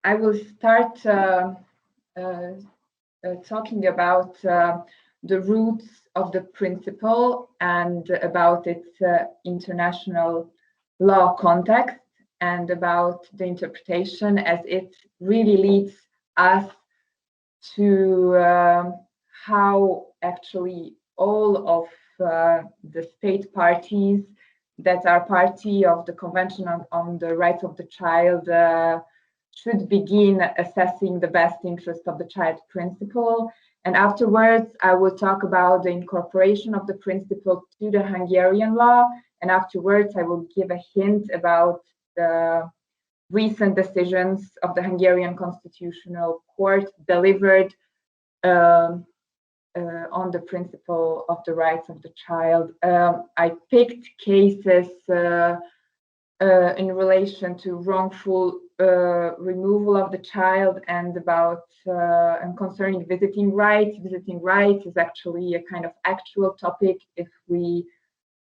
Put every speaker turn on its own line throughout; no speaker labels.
I will start talking about the roots of the principle and about its international law context, and about the interpretation as it really leads us to how actually all of the state parties that are party of the Convention on the Rights of the Child should begin assessing the best interest of the child principle. And afterwards, I will talk about the incorporation of the principle to the Hungarian law. And afterwards, I will give a hint about the recent decisions of the Hungarian Constitutional Court delivered on the principle of the rights of the child. I picked cases in relation to wrongful removal of the child and about and concerning visiting rights. Visiting rights is actually a kind of actual topic if we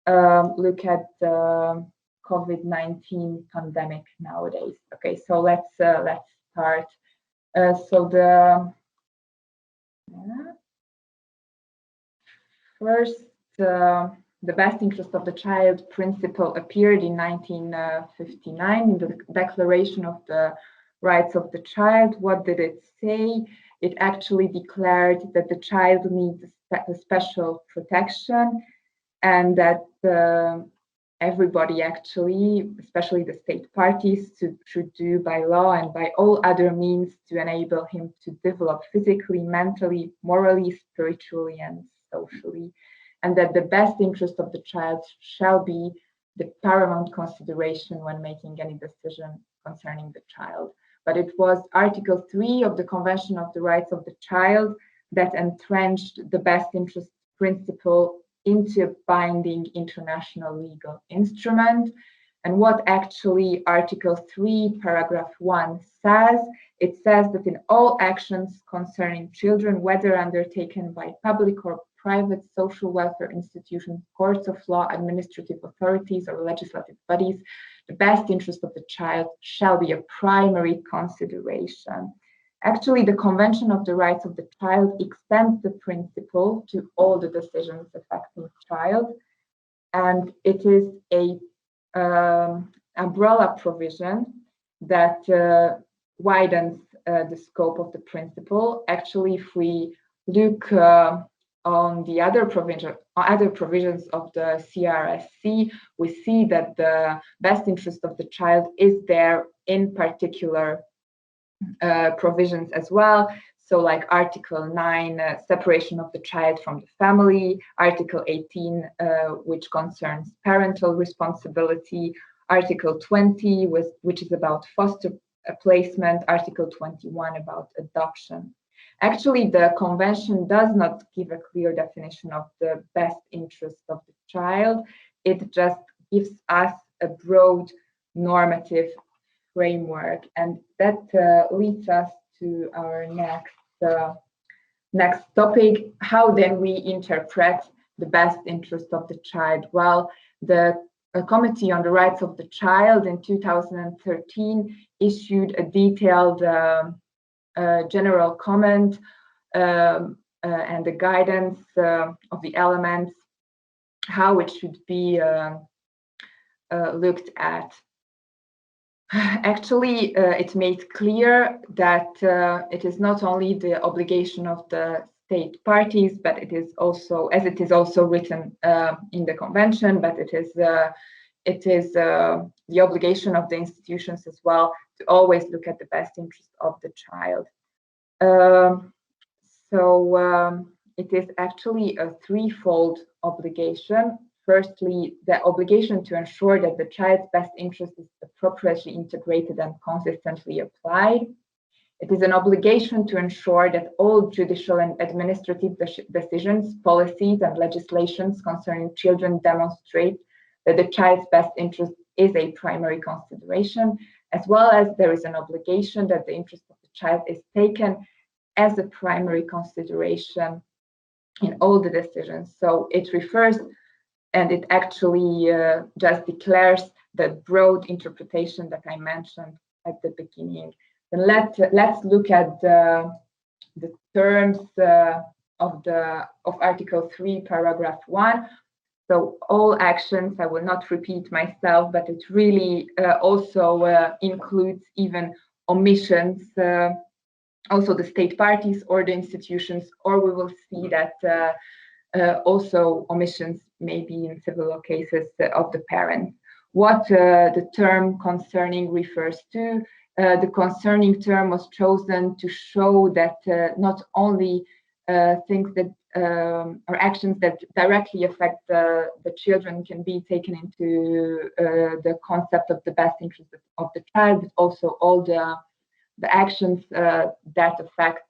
look at the COVID-19 pandemic nowadays. Okay, so let's start. First, the best interest of the child principle appeared in 1959 in the Declaration of the Rights of the Child. What did it say? It actually declared that the child needs a special protection, and that everybody actually, especially the state parties, should do by law and by all other means to enable him to develop physically, mentally, morally, spiritually, and socially, and that the best interest of the child shall be the paramount consideration when making any decision concerning the child. But it was Article 3 of the Convention of the Rights of the Child that entrenched the best interest principle into a binding international legal instrument. And what actually Article 3, paragraph 1 says, it says that in all actions concerning children, whether undertaken by public or private social welfare institutions, courts of law, administrative authorities, or legislative bodies, the best interest of the child shall be a primary consideration. Actually, the Convention of the Rights of the Child extends the principle to all the decisions affecting the child, and it is a umbrella provision that widens the scope of the principle. Actually, if we look on the other provisions of the CRSC, we see that the best interest of the child is there in particular provisions as well. So like Article 9, separation of the child from the family, Article 18, which concerns parental responsibility, Article 20, which is about foster placement, Article 21 about adoption. Actually, the convention does not give a clear definition of the best interest of the child. It just gives us a broad normative framework, and that leads us to our next topic. How then we interpret the best interest of the child? Well, the Committee on the Rights of the Child in 2013 issued a detailed general comment and the guidance of the elements, how it should be looked at. Actually, it made clear that it is not only the obligation of the state parties, but it is also, as it is also written in the convention, but it is the obligation of the institutions as well to always look at the best interest of the child. It is actually a threefold obligation. Firstly, the obligation to ensure that the child's best interest is appropriately integrated and consistently applied. It is an obligation to ensure that all judicial and administrative decisions, policies, and legislations concerning children demonstrate that the child's best interest is a primary consideration, as well as there is an obligation that the interest of the child is taken as a primary consideration in all the decisions. So it refers, and it actually just declares the broad interpretation that I mentioned at the beginning, Then let's look at the terms of Article 3, Paragraph 1. So all actions, I will not repeat myself, but it really also includes even omissions, also the state parties or the institutions, or we will see that also omissions may be in civil cases of the parents. What the term concerning refers to, the concerning term was chosen to show that not only things that or actions that directly affect the children can be taken into the concept of the best interest of the child, but also all the actions that affect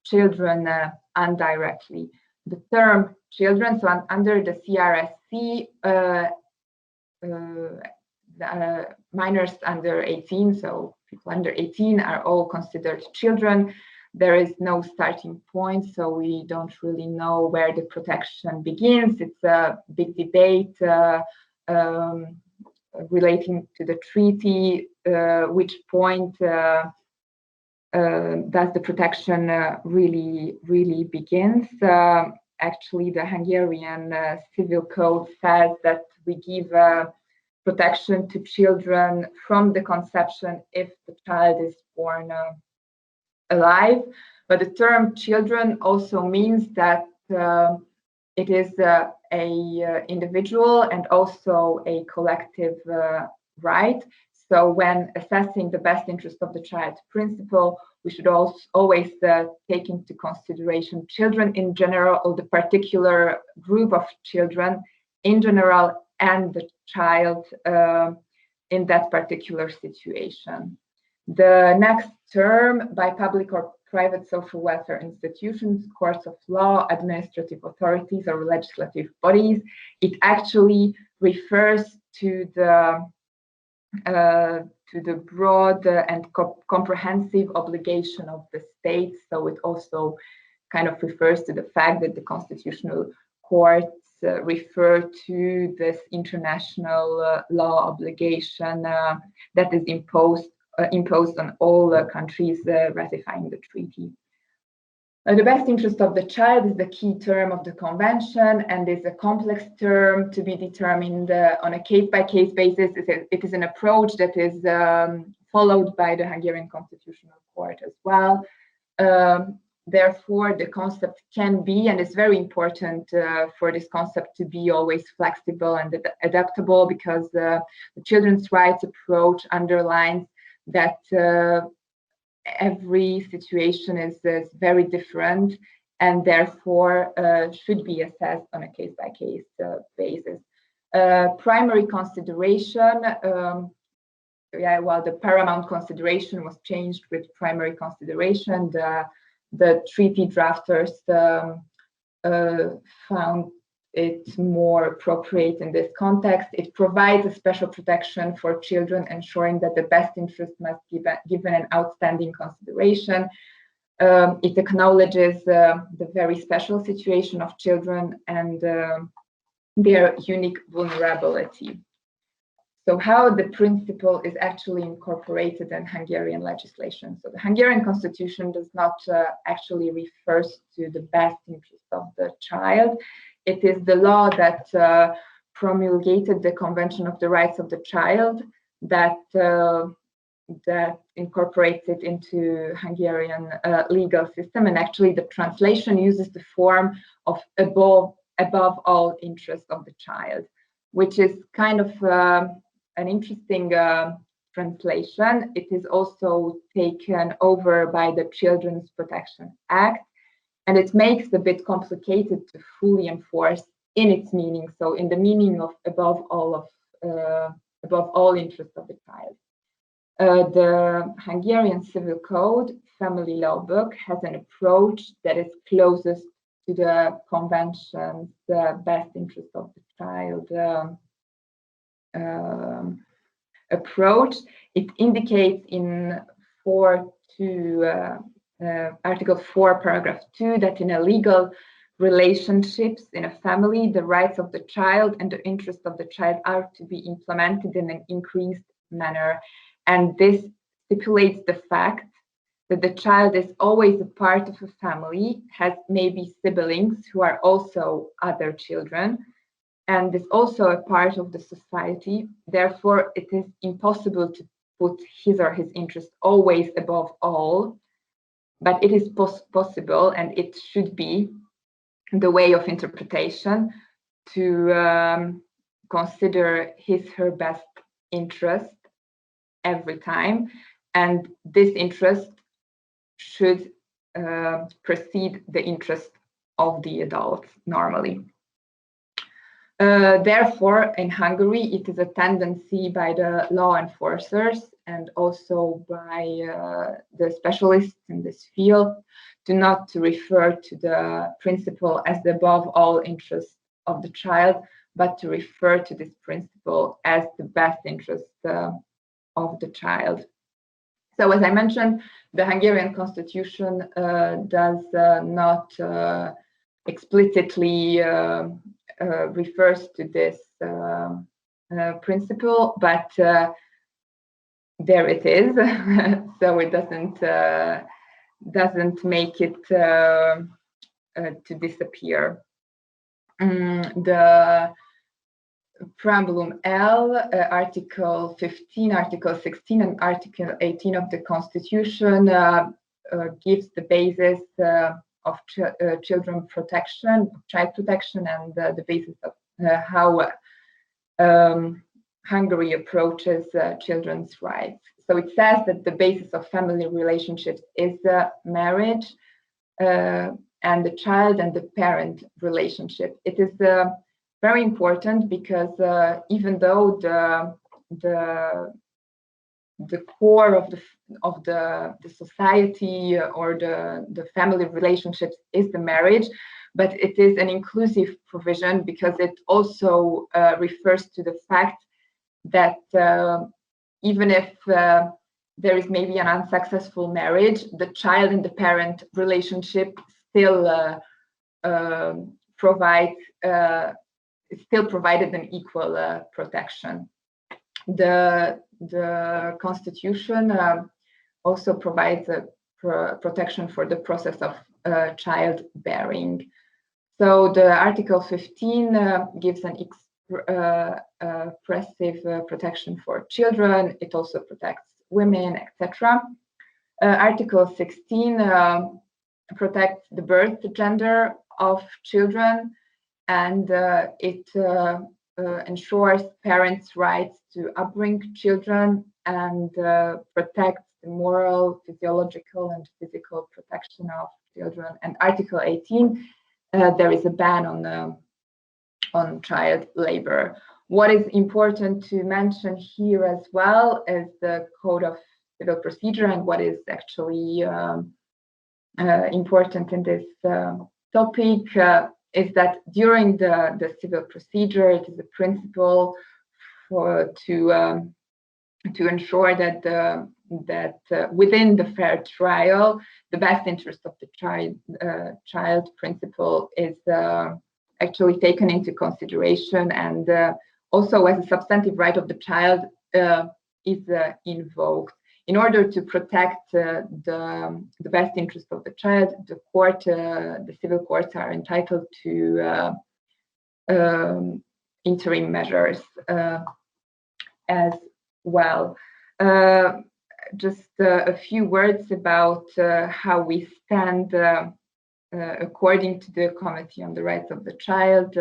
children indirectly. The term children, so under the CRSC, minors under 18, so people under 18 are all considered children. There is no starting point, so we don't really know where the protection begins. It's a big debate relating to the treaty, which point does the protection really begins. Actually, the Hungarian Civil Code says that we give protection to children from the conception if the child is born alive. But the term children also means that it is a individual and also a collective right. So when assessing the best interest of the child principle, we should also always take into consideration children in general, or the particular group of children in general, and the child in that particular situation. The next term, by public or private social welfare institutions, courts of law, administrative authorities, or legislative bodies, it actually refers to the broad and comprehensive obligation of the state. So it also kind of refers to the fact that the constitutional courts refer to this international law obligation that is imposed on all countries ratifying the treaty. The best interest of the child is the key term of the convention and is a complex term to be determined on a case-by-case basis. It is an approach that is followed by the Hungarian Constitutional Court as well. Therefore, the concept can be, and it's very important for this concept to be always flexible and adaptable, because the children's rights approach underlines that every situation is very different and therefore should be assessed on a case-by-case basis. Primary consideration, the paramount consideration was changed with primary consideration. The treaty drafters found it more appropriate in this context. It provides a special protection for children, ensuring that the best interest must be given an outstanding consideration. It acknowledges the very special situation of children and their unique vulnerability. So how the principle is actually incorporated in Hungarian legislation. So the Hungarian constitution does not actually refers to the best interest of the child. It is the law that promulgated the Convention of the Rights of the Child that incorporates it into Hungarian legal system. And actually the translation uses the form of above all interest of the child, which is kind of an interesting translation. It is also taken over by the Children's Protection Act, and it makes it a bit complicated to fully enforce in its meaning. So in the meaning of above all interest of the child. The Hungarian Civil Code Family Law Book has an approach that is closest to the convention's best interest of the child approach. It indicates in Article 4, Paragraph 2, that in a legal relationships in a family, the rights of the child and the interest of the child are to be implemented in an increased manner. And this stipulates the fact that the child is always a part of a family, has maybe siblings who are also other children, and is also a part of the society. Therefore, it is impossible to put his or his interest always above all, but it is possible, and it should be the way of interpretation, to consider her best interest every time, and this interest should precede the interest of the adults normally. Therefore, in Hungary, it is a tendency by the law enforcers and also by the specialists in this field to not to refer to the principle as the above all interest of the child, but to refer to this principle as the best interest of the child. So, as I mentioned, the Hungarian constitution does not explicitly refers to this principle, but there it is. So it doesn't make it to disappear. The Preambulum L, Article 15, Article 16, and Article 18 of the Constitution gives the basis of children protection, child protection, and the basis of how Hungary approaches children's rights. So it says that the basis of family relationships is marriage and the child and the parent relationship. It is very important because even though the core of the society or the family relationships is the marriage, but it is an inclusive provision because it also refers to the fact that even if there is maybe an unsuccessful marriage, the child and the parent relationship still provided an equal protection. The Constitution also provides a protection for the process of childbearing. So the Article 15 gives an expressive protection for children. It also protects women, etc. Article 16 protects the birth gender of children, and it ensures parents' rights to upbring children and protects the moral, physiological, and physical protection of children. And Article 18, there is a ban on child labor. What is important to mention here as well is the Code of Civil Procedure, and what is actually important in this topic is that during the civil procedure, it is a principle to ensure that within the fair trial, the best interest of the child principle is actually taken into consideration, and also as a substantive right of the child is invoked. In order to protect the best interest of the child, the civil courts are entitled to interim measures as well. Just a few words about how we stand according to the Committee on the Rights of the Child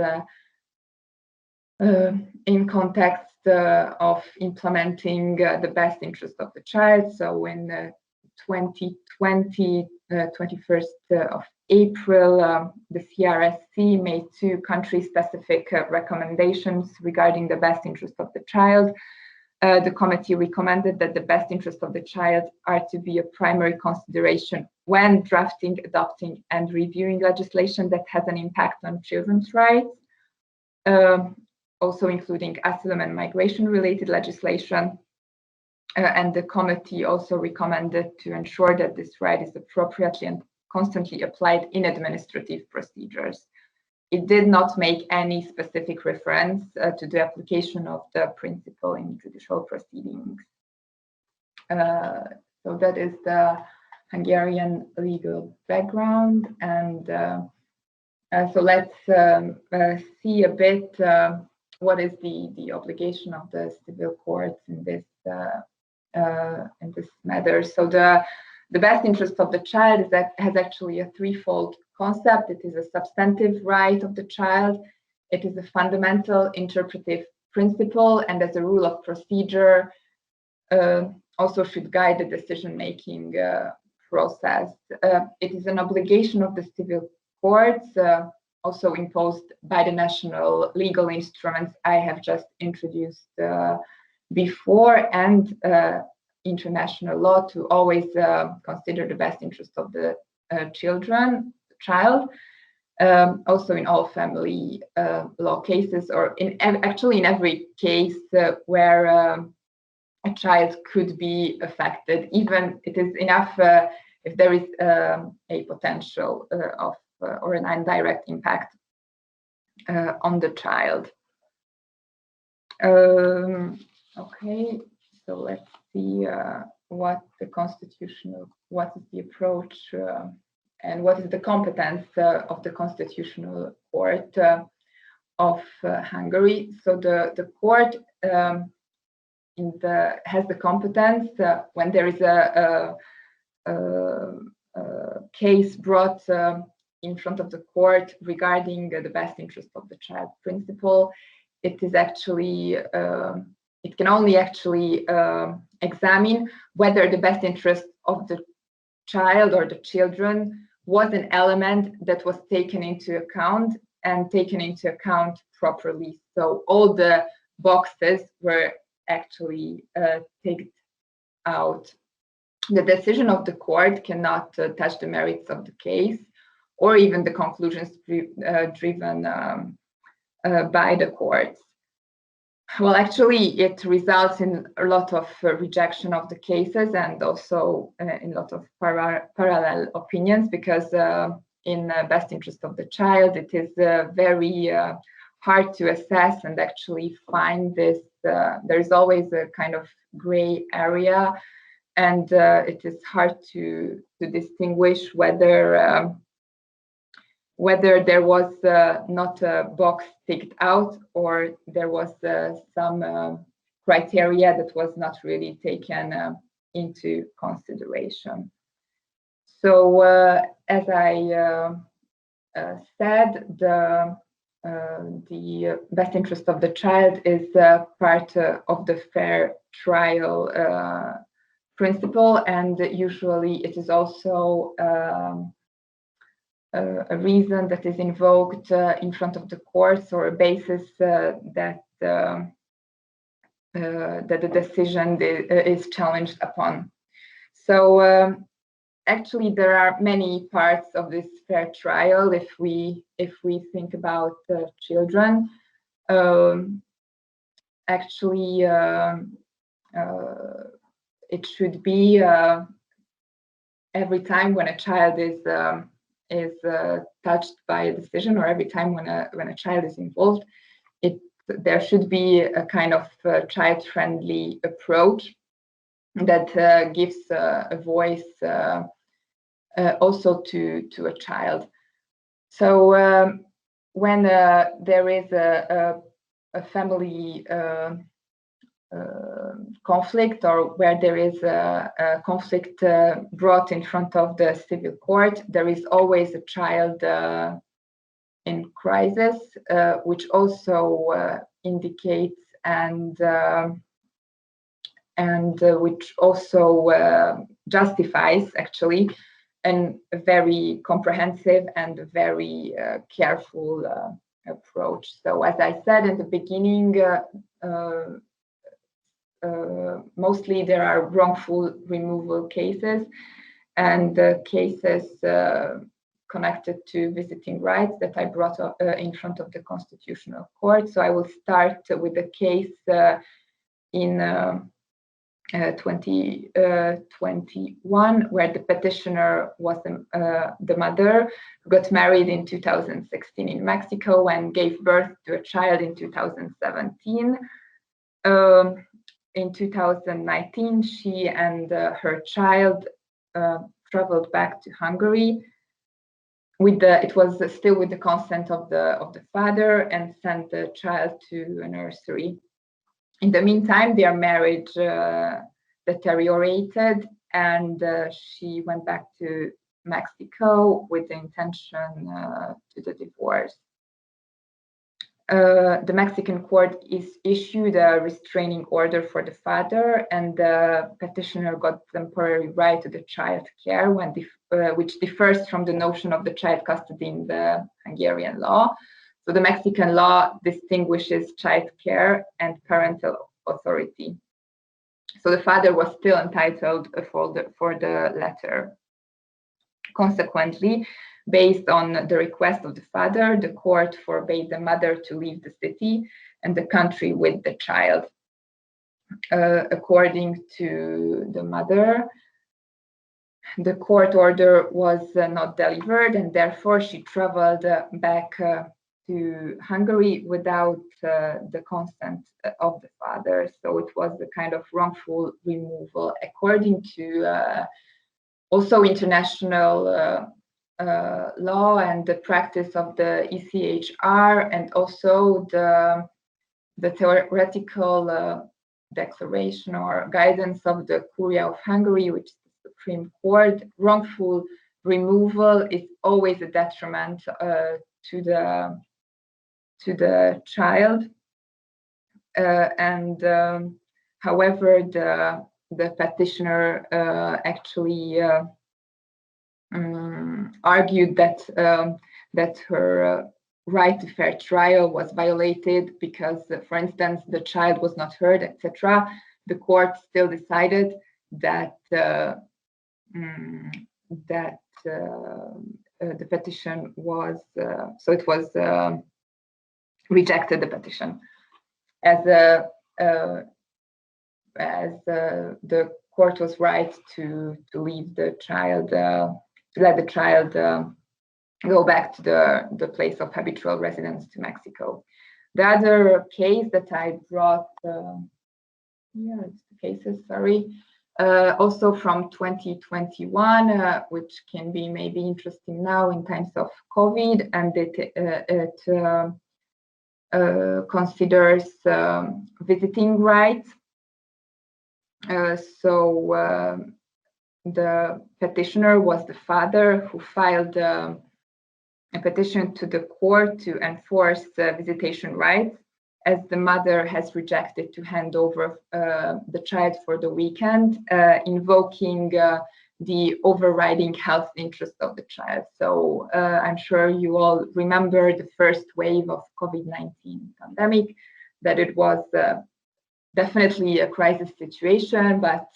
in context of implementing the best interest of the child. So in 2020, 21st of April, the CRSC made 2 country-specific recommendations regarding the best interest of the child. The committee recommended that the best interest of the child are to be a primary consideration when drafting, adopting, and reviewing legislation that has an impact on children's rights, also including asylum and migration-related legislation. And the committee also recommended to ensure that this right is appropriately and constantly applied in administrative procedures. It did not make any specific reference to the application of the principle in judicial proceedings. So that is the Hungarian legal background, and so let's see a bit what is the obligation of the civil courts in this matter. So the best interest of the child is that has actually a threefold concept. It is a substantive right of the child, it is a fundamental interpretive principle, and as a rule of procedure also should guide the decision-making process. It is an obligation of the civil courts, also imposed by the national legal instruments I have just introduced before, and international law, to always consider the best interest of the child. Also in all family law cases, or actually in every case where a child could be affected, even it is enough if there is a potential of or an indirect impact on the child. Okay, so let's see what is the approach and what is the competence of the Constitutional Court of Hungary. So the court has the competence when there is a case brought in front of the court regarding the best interest of the child principle. It is actually it can only actually examine whether the best interest of the child or the children was an element that was taken into account, and taken into account properly. So all the boxes were actually ticked out. The decision of the court cannot touch the merits of the case, or even the conclusions driven by the courts. Well, actually, it results in a lot of rejection of the cases, and also in a lot of parallel opinions, because in best interest of the child, it is very hard to assess and actually find this. There is always a kind of gray area, and it is hard to distinguish whether there was not a box ticked out, or there was some criteria that was not really taken into consideration. So as I said, the best interest of the child is part of the fair trial principle, and usually it is also a reason that is invoked in front of the courts, or a basis that the decision is challenged upon. So actually, there are many parts of this fair trial. If we think about children, actually, it should be every time when a child is touched by a decision, or every time when a child is involved, there should be a kind of child-friendly approach that gives a voice also to a child. So when there is a family conflict, or where there is a conflict brought in front of the civil court, there is always a child in crisis, which also indicates and which also justifies actually a very comprehensive and very careful approach. So as I said at the beginning, mostly there are wrongful removal cases, and cases connected to visiting rights that I brought up in front of the Constitutional Court. So I will start with the case in 2021, where the petitioner was the mother who got married in 2016 in Mexico and gave birth to a child in 2017. in 2019, she and her child traveled back to Hungary. It was still with the consent of the father, and sent the child to a nursery. In the meantime, their marriage deteriorated, and she went back to Mexico with the intention to the divorce. The Mexican court issued a restraining order for the father, and the petitioner got temporary right to the child care, which differs from the notion of the child custody in the Hungarian law. So the Mexican law distinguishes child care and parental authority. So the father was still entitled for the latter. Consequently, based on the request of the father, the court forbade the mother to leave the city and the country with the child. According to the mother, the court order was not delivered, and therefore she traveled back to Hungary without the consent of the father. So it was a kind of wrongful removal, according to also international law and the practice of the ECHR, and also the theoretical declaration or guidance of the Curia of Hungary, which is the Supreme Court. Wrongful removal is always a detriment to the child, and however, the petitioner actually argued that her right to fair trial was violated because, for instance, the child was not heard, etc. The court still decided that the petition was so it was rejected the petition as the court was right to leave the child, to let the child go back to the place of habitual residence, to Mexico. The other case that I brought, it's the cases, sorry, also from 2021, which can be maybe interesting now in times of COVID, and it considers visiting rights. So the petitioner was the father who filed a petition to the court to enforce visitation rights, as the mother has rejected to hand over the child for the weekend, invoking the overriding health interest of the child. So I'm sure you all remember the first wave of COVID-19 pandemic, that it was definitely a crisis situation, but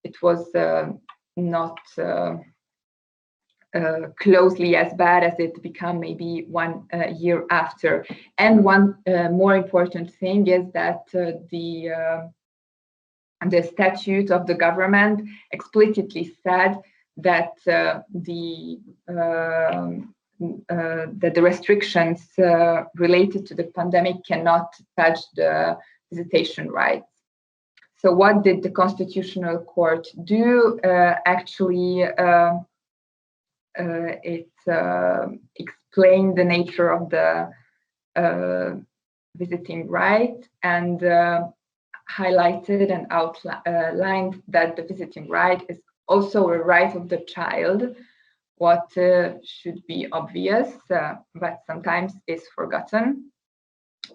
it was not closely as bad as it became maybe 1 year after. And one more important thing is that the statute of the government explicitly said that that the restrictions related to the pandemic cannot touch the visitation rights. So what did the Constitutional Court do? Actually, it explained the nature of the visiting right, and highlighted and outlined that the visiting right is also a right of the child, what should be obvious, but sometimes is forgotten,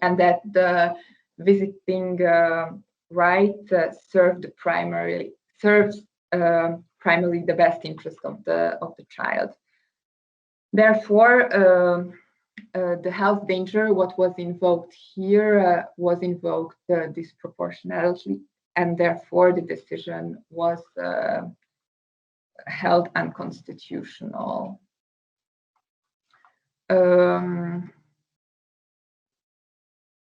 and that the visiting right serves primarily the best interest of the child. Therefore, the health danger, what was invoked here, was invoked disproportionately, and therefore the decision was held unconstitutional.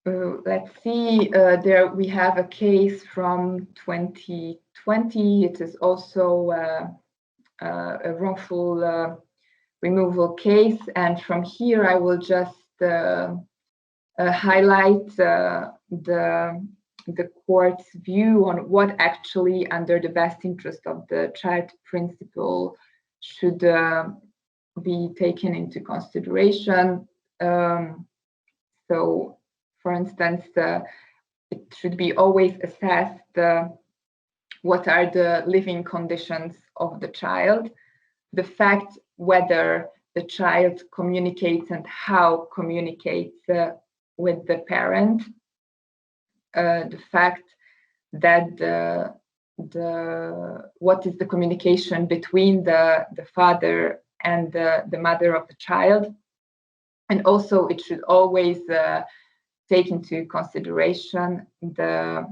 Let's see, there we have a case from 2020. It is also a wrongful removal case, and from here I will just highlight the court's view on what actually, under the best interest of the child principle, should be taken into consideration. So, for instance, it should be always assessed what are the living conditions of the child, the fact whether the child communicates and how communicates with the parent, the fact that what is the communication between the father and the mother of the child. And also it should always take into consideration the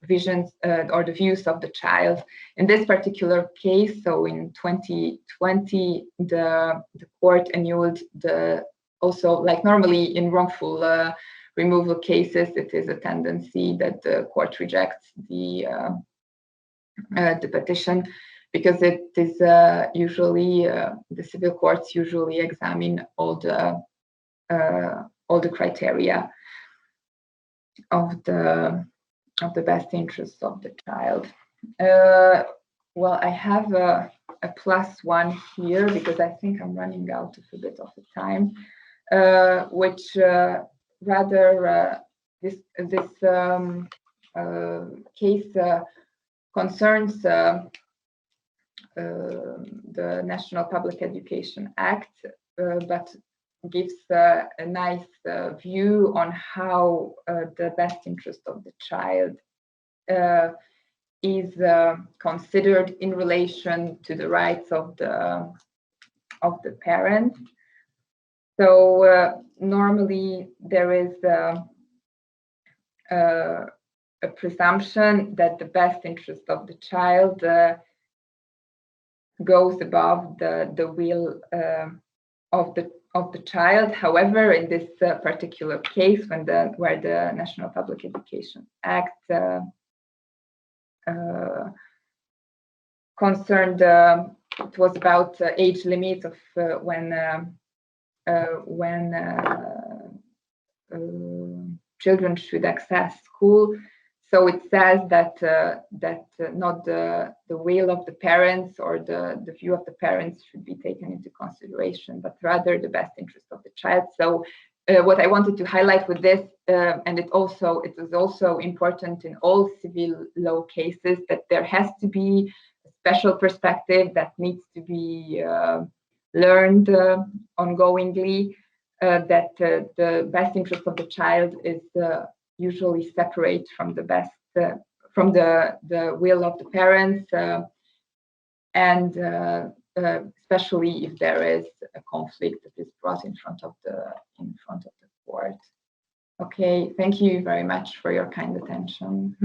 visions or the views of the child. In this particular case, so in 2020, the court annulled also, like normally in wrongful removal cases, it is a tendency that the court rejects the petition, because it is usually the civil courts usually examine all the criteria of the best interests of the child. Well, I have a +1 here because I think I'm running out of a bit of the time, which rather this case concerns the National Public Education Act, but gives a nice view on how the best interest of the child is considered in relation to the rights of the parent. So normally there is a presumption that the best interest of the child goes above the will of the child. However, in this particular case, where the National Public Education Act concerned, it was about age limit of when children should access school. So it says that not the will of the parents or the view of the parents should be taken into consideration, but rather the best interest of the child. So what I wanted to highlight with this, and it is also important in all civil law cases, that there has to be a special perspective that needs to be learned ongoingly, that the best interest of the child is usually separate from the will of the parents, and especially if there is a conflict that is brought in front of the court. Okay, thank you very much for your kind attention.